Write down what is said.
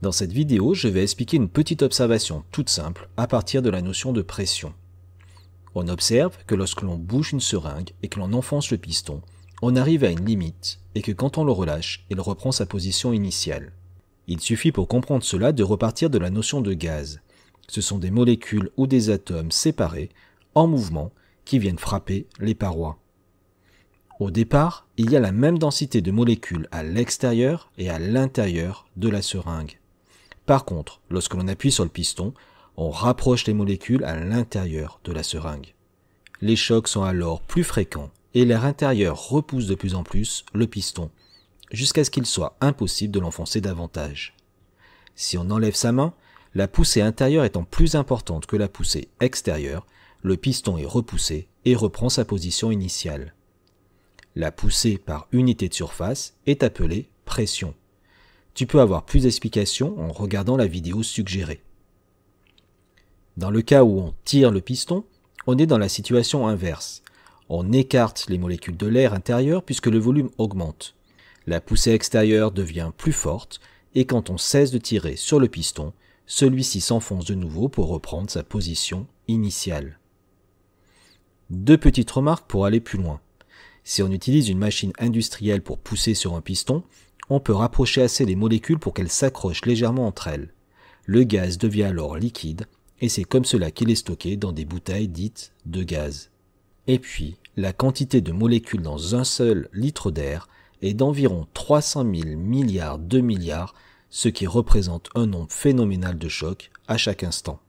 Dans cette vidéo, je vais expliquer une petite observation toute simple à partir de la notion de pression. On observe que lorsque l'on bouge une seringue et que l'on enfonce le piston, on arrive à une limite et que quand on le relâche, il reprend sa position initiale. Il suffit pour comprendre cela de repartir de la notion de gaz. Ce sont des molécules ou des atomes séparés, en mouvement, qui viennent frapper les parois. Au départ, il y a la même densité de molécules à l'extérieur et à l'intérieur de la seringue. Par contre, lorsque l'on appuie sur le piston, on rapproche les molécules à l'intérieur de la seringue. Les chocs sont alors plus fréquents et l'air intérieur repousse de plus en plus le piston, jusqu'à ce qu'il soit impossible de l'enfoncer davantage. Si on enlève sa main, la poussée intérieure étant plus importante que la poussée extérieure, le piston est repoussé et reprend sa position initiale. La poussée par unité de surface est appelée pression. Tu peux avoir plus d'explications en regardant la vidéo suggérée. Dans le cas où on tire le piston, on est dans la situation inverse. On écarte les molécules de l'air intérieur puisque le volume augmente. La poussée extérieure devient plus forte et quand on cesse de tirer sur le piston, celui-ci s'enfonce de nouveau pour reprendre sa position initiale. Deux petites remarques pour aller plus loin. Si on utilise une machine industrielle pour pousser sur un piston, on peut rapprocher assez les molécules pour qu'elles s'accrochent légèrement entre elles. Le gaz devient alors liquide et c'est comme cela qu'il est stocké dans des bouteilles dites de gaz. Et puis, la quantité de molécules dans un seul litre d'air est d'environ 300 000 milliards de milliards, ce qui représente un nombre phénoménal de chocs à chaque instant.